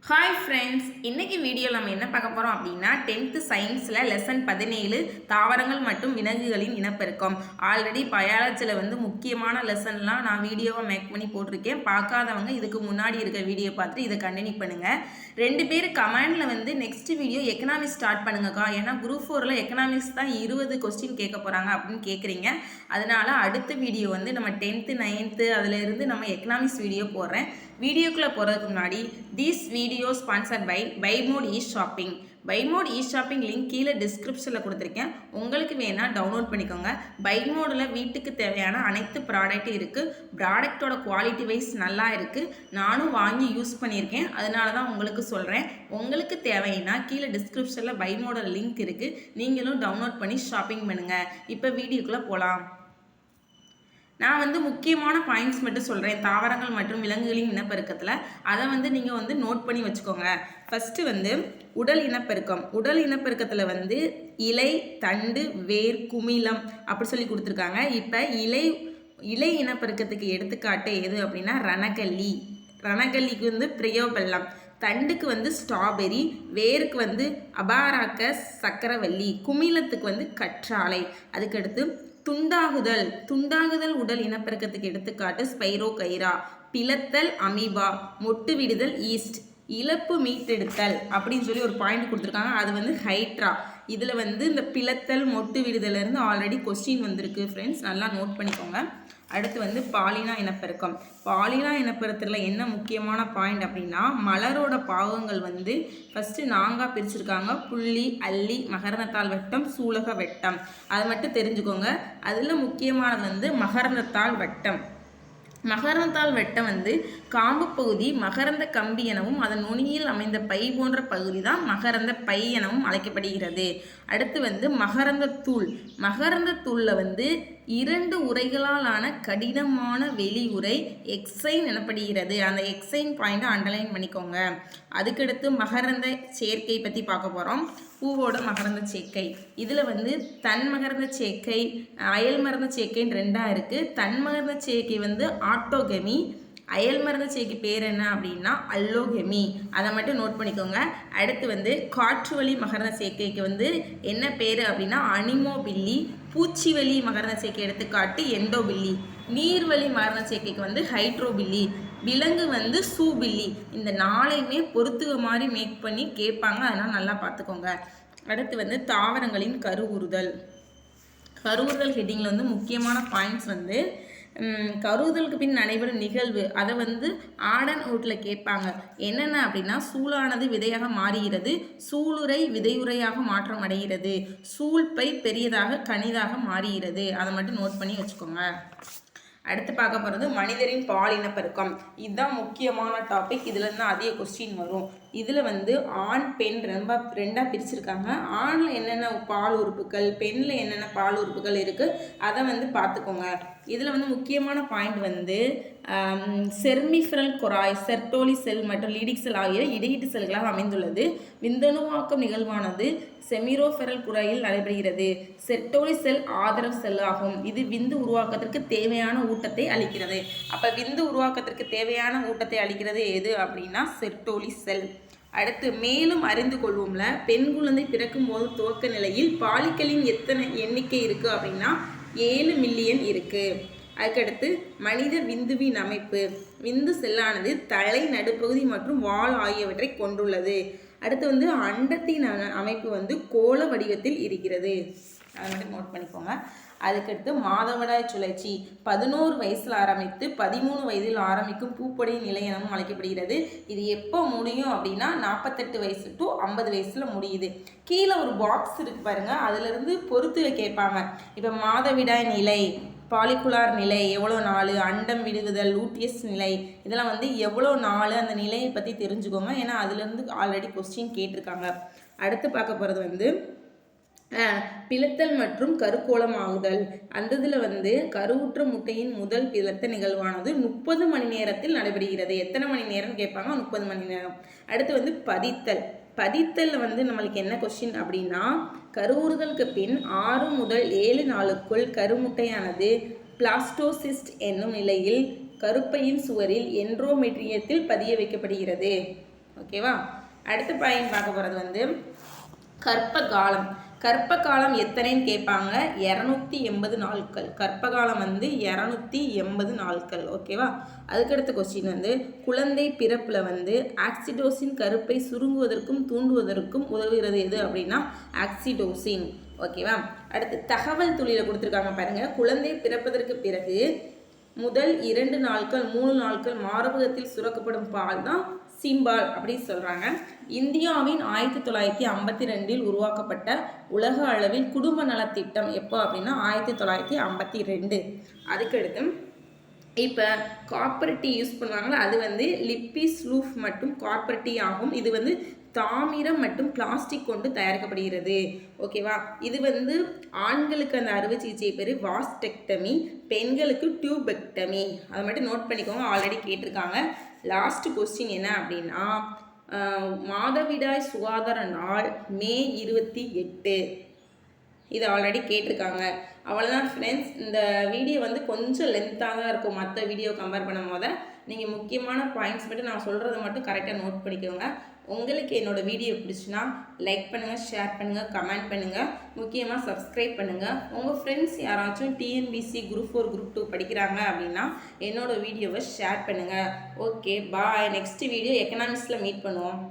Hi friends, இன்றைக்கி வீடியோவில் நம்ம என்ன பார்க்க போகிறோம் அப்படின்னா 10th சயின்ஸில் லெசன் 17 தாவரங்கள் மற்றும் விலங்குகளின் இனப்பெருக்கம். ஆல்ரெடி பயாலஜியில் முக்கியமான லெசன்லாம் நான் வீடியோவை மேக் பண்ணி போட்டிருக்கேன். பார்க்காதவங்க இதுக்கு முன்னாடி இருக்க வீடியோ பார்த்துட்டு இதை கண்டினியூ பண்ணுங்கள். 2 பேர் கமெண்டில் நெக்ஸ்ட் வீடியோ எக்கனாமிக்ஸ் ஸ்டார்ட் பண்ணுங்கக்கா, ஏன்னா குரூப் 4ல் எக்கனாமிக்ஸ் தான் 20 கொஸ்டின் கேட்க போகிறாங்க அப்படின்னு கேட்குறீங்க. அதனால் அடுத்த வீடியோ நம்ம 10th 9th அதிலிருந்து நம்ம எக்கனாமிக்ஸ் வீடியோ போடுறேன். வீடியோக்குள்ளே போகிறதுக்கு முன்னாடி this video sponsored by Bymot e shopping. Bymot e shopping link கீழே டிஸ்கிரிப்ஷனில் கொடுத்துருக்கேன். உங்களுக்கு வேணால் டவுன்லோட் பண்ணிக்கோங்க. பைமோடில் வீட்டுக்கு தேவையான அனைத்து ப்ராடக்ட்டும் இருக்குது. ப்ராடக்டோட குவாலிட்டி வைஸ் நல்லா இருக்குது. நானும் வாங்கி யூஸ் பண்ணியிருக்கேன், அதனால தான் உங்களுக்கு சொல்கிறேன். உங்களுக்கு தேவைன்னா கீழே டிஸ்கிரிப்ஷனில் பைமோட லிங்க் இருக்குது, நீங்களும் டவுன்லோட் பண்ணி ஷாப்பிங் பண்ணுங்கள். இப்போ வீடியோக்குள்ளே போகலாம். நான் முக்கியமான பாயிண்ட்ஸ் மட்டும் சொல்கிறேன் தாவரங்கள் மற்றும் விலங்குகளின் இனப்பெருக்கத்தில். அதை நீங்கள் நோட் பண்ணி வச்சுக்கோங்க. ஃபஸ்ட்டு உடல் இனப்பெருக்கம். உடல் இனப்பெருக்கத்தில் இலை, தண்டு, வேர், குமிழம் அப்படி சொல்லி கொடுத்துருக்காங்க. இப்போ இலை இனப்பெருக்கத்துக்கு எடுத்துக்காட்டு எது அப்படின்னா ரணகல்லி. ரணகல்லிக்கு பிரியோபெல்லம், தண்டுக்கு ஸ்ட்ராபெரி, வேருக்கு அபாராக்கஸ் சக்கரவள்ளி, குமிழத்துக்கு கற்றாழை. அதுக்கடுத்து துண்டாகுதல் உடல் இனப்பெருக்கத்துக்கு எடுத்துக்காட்டு ஸ்பைரோகைரா, பிளத்தல் அமீபா, மொட்டு விடுதல் ஈஸ்ட், இழப்பு மீட்டெடுத்தல் அப்படின்னு சொல்லி ஒரு பாயிண்ட் கொடுத்துருக்காங்க. அது ஹைட்ரா. இதில் இந்த பிளத்தல் மொட்டு விடுதலேருந்து ஆல்ரெடி கொஸ்டின் வந்திருக்கு ஃப்ரெண்ட்ஸ், நல்லா நோட் பண்ணிக்கோங்க. அடுத்து பாலினா இனப்பெருக்கம். பாலினா இனப்பெருக்கத்தில் என்ன முக்கியமான பாயிண்ட் அப்படின்னா மலரோட பாகங்கள் ஃபஸ்ட்டு நான்காக பிரிச்சிருக்காங்க. புள்ளி, அல்லி, மகரந்தத்தாள் வட்டம், சூலக வட்டம். அதை மட்டும் தெரிஞ்சுக்கோங்க. அதில் முக்கியமானது மகரந்தத்தாள் வட்டம். மகரந்தாள் வட்டம் காம்பு பகுதி மகரந்த கம்பி எனவும் அதன் நுனியில் அமைந்த பை போன்ற பகுதி தான் மகரந்த பை எனவும் அழைக்கப்படுகிறது. அடுத்து மகரந்த தூள். மகரந்த தூளில் 2 உரைகளால் ஆன கடினமான வெளி உரை எக்ஸைன் எனப்படுகிறது. அந்த எக்ஸைன் பாயிண்ட்டை அண்டர்லைன் பண்ணிக்கோங்க. அதுக்கடுத்து மகரந்த சேர்க்கை பற்றி பார்க்க போகிறோம். பூவோட மகரந்த சேர்க்கை. இதில் தன் மகரந்த சேர்க்கை, அயல் மகரந்த சேர்க்கைன்னு 2ஆக இருக்குது. தன் மகரந்த சேர்க்கை ஆட்டோகெமி, அயல் மருந்து சேர்க்கை பேர் என்ன அப்படின்னா அல்லோகெமி. அதை மட்டும் நோட் பண்ணிக்கோங்க. அடுத்து காற்று வழி மகரந்த சேர்க்கைக்கு என்ன பேர் அப்படின்னா அனிமோபில்லி. பூச்சிவழி மகரந்த சேர்க்கை எடுத்துக்காட்டு எண்டோபில்லி. நீர்வழி மகரந்த சேர்க்கைக்கு ஹைட்ரோபில்லி. விலங்கு சூபில்லி. இந்த 4ஐயுமே பொறுத்துக மாதிரி மேக் பண்ணி கேட்பாங்க, அதனால் நல்லா பார்த்துக்கோங்க. அடுத்து தாவரங்களின் கருவுறுதல். கருவுறுதல் ஹெட்டிங்கில் முக்கியமான பாயிண்ட்ஸ் கருவுதலுக்கு பின் நடைபெறும் நிகழ்வு. அதை ஆடன் அவுட்டில் கேட்பாங்க. என்னென்ன அப்படின்னா சூளானது விதையாக மாறுகிறது, சூளுரை விதையுறையாக மாற்றம் அடைகிறது, சூழ்பை பெரியதாக கனிதாக மாறுகிறது. அதை மட்டும் நோட் பண்ணி வச்சுக்கோங்க. அடுத்து பார்க்க போகிறது மனிதரின் பால் இனப்பெருக்கம். இதுதான் முக்கியமான டாபிக். இதில் தான் அதிக கொஸ்டின் வரும். இதில் ஆண் பெண் ரெண்டாக பிரிச்சிருக்காங்க. ஆணில் என்னென்ன பால் உறுப்புகள், பெண்ணில் என்னென்ன பால் உறுப்புகள் இருக்குது அதை பார்த்துக்கோங்க. இதில் முக்கியமான பாயிண்ட் செர்மிஃபரல் கொராய், செர்டோலி செல் மற்றும் லீடிக் செல் ஆகிய இடையீட்டு செல்களாக அமைந்துள்ளது. விந்தணுவாக்கம் நிகழ்வானது செமிரோஃபெரல் குழாயில் நடைபெறுகிறது. செர்டோலி செல் ஆதரவு செல் ஆகும். இது விந்து உருவாக்கத்திற்கு தேவையான ஊட்டத்தை அளிக்கிறது. அப்போ விந்து உருவாக்கத்திற்கு தேவையான ஊட்டத்தை அளிக்கிறது எது அப்படின்னா செர்டோலி செல். அடுத்து மேலும் அறிந்து கொள்வோம்ல, பெண் குழந்தை பிறக்கும் போது துவக்க நிலையில் பாலிக்களின் எத்தனை எண்ணிக்கை இருக்குது அப்படின்னா 7 மில்லியன் இருக்குது. அதுக்கடுத்து மனித விந்துவின் அமைப்பு. விந்து செல்லானது தலை, நடுப்பகுதி மற்றும் வால் ஆகியவற்றை கொண்டுள்ளது. அடுத்து அண்டத்தின் அமைப்பு கோள வடிவத்தில் இருக்கிறது. அதை மட்டும் நோட் பண்ணிக்கோங்க. அதுக்கடுத்து மாதவிடாய் சுழற்சி. 11 வயசில் ஆரம்பித்து 13 வயதில் ஆரம்பிக்கும் பூப்படை நிலை எனவும் அழைக்கப்படுகிறது. இது எப்போ முடியும் அப்படின்னா 48 வயசு டு 50 வயசில் முடியுது. கீழே ஒரு பாக்ஸ் இருக்கு பாருங்க, அதுலேருந்து பொறுத்து கேட்பாங்க. இப்போ மாதவிடாய் நிலை, பாலிகுலார் நிலை எவ்வளோ நாள், அண்டம் விடுதல், லூட்டியஸ் நிலை, இதெல்லாம் எவ்வளோ நாள், அந்த நிலையை பற்றி தெரிஞ்சுக்கோங்க. ஏன்னா அதுலேருந்து ஆல்ரெடி கொஸ்டின் கேட்டிருக்காங்க. அடுத்து பார்க்க போகிறது பிளத்தல் மற்றும் கருக்கோளம் ஆகுதல். அந்த இதில் கருவுற்ற முட்டையின் முதல் பிளத்த நிகழ்வானது 30 மணி நேரத்தில் நடைபெறுகிறது. எத்தனை மணி நேரம் கேட்பாங்க? 30 மணி நேரம். அடுத்து பதித்தல். பதித்தலில் நம்மளுக்கு என்ன கொஸ்டின் அப்படின்னா கருவுறுதலுக்கு பின் 6 முதல் 7 நாளுக்குள் கருமுட்டையானது பிளாஸ்டோசிஸ்ட் என்னும் நிலையில் கருப்பையின் சுவரில் என்ட்ரோமெட்ரியத்தில் பதிய வைக்கப்படுகிறது. ஓகேவா? அடுத்த பாயிண்ட் பார்க்க போகிறது வந்து கற்ப காலம். கற்ப காலம் எத்தனைன்னு கேட்பாங்க. 280 நாட்கள். கற்ப காலம் வந்து 280 நாட்கள். ஓகேவா? அதுக்கடுத்த கொஸ்டின் வந்து குழந்தை பிறப்பில் வந்து ஆக்சிடோசின் கருப்பை சுருங்குவதற்கும் தூண்டுவதற்கும் உதவுகிறது எது அப்படின்னா ஆக்சிடோசின். ஓகேவா? அடுத்து தகவல் துளியில் கொடுத்துருக்காங்க பாருங்க. குழந்தை பிறப்பதற்கு பிறகு முதல் 2 நாட்கள் 3 நாட்கள் மார்பகத்தில் சுரக்கப்படும் பால் தான் சீம்பால் அப்படின்னு சொல்கிறாங்க. இந்தியாவின் 1952 உருவாக்கப்பட்ட உலக அளவில் குடும்ப நலத்திட்டம் எப்போ அப்படின்னா 1952. அதுக்கடுத்து இப்போ காப்பர்ட்டி யூஸ் பண்ணுவாங்களா, அது வந்து லிப்பிஸ் லூஃப் மற்றும் காப்பர்ட்டி ஆகும். இது வந்து தாமிரம் மற்றும் பிளாஸ்டிக் கொண்டு தயாரிக்கப்படுகிறது. ஓகேவா? இது வந்து ஆண்களுக்கு அந்த அறுவை சிகிச்சை பேர் வாஸ்டெக்டமி, பெண்களுக்கு டியூபெக்டமி. அதை மட்டும் நோட் பண்ணிக்கோங்க, ஆல்ரெடி கேட்டிருக்காங்க. லாஸ்ட் கொஸ்டின் என்ன அப்படின்னா மாதவிடாய் சுகாதார நாள் மே 28. இது ஆல்ரெடி கேட்டிருக்காங்க. அவ்வளோதான் ஃப்ரெண்ட்ஸ். இந்த வீடியோ வந்து கொஞ்சம் லென்த்தாக தான் இருக்கும் மற்ற வீடியோ கம்பேர் பண்ணும் போது. நீங்கள் முக்கியமான பாயிண்ட்ஸ் மட்டும் நான் சொல்கிறத மட்டும் கரெக்டாக நோட் பண்ணிக்கோங்க. உங்களுக்கு என்னோடய வீடியோ பிடிச்சுன்னா லைக் பண்ணுங்கள், ஷேர் பண்ணுங்கள், கமெண்ட் பண்ணுங்கள், முக்கியமாக சப்ஸ்கிரைப் பண்ணுங்கள். உங்கள் ஃப்ரெண்ட்ஸ் யாராச்சும் டிஎன்பிசி குரூப் 4 குரூப் 2 படிக்கிறாங்க அப்படின்னா என்னோடய வீடியோவை ஷேர் பண்ணுங்கள். ஓகே, பாய். நெக்ஸ்ட் வீடியோ எக்கனாமிக்ஸில் மீட் பண்ணுவோம்.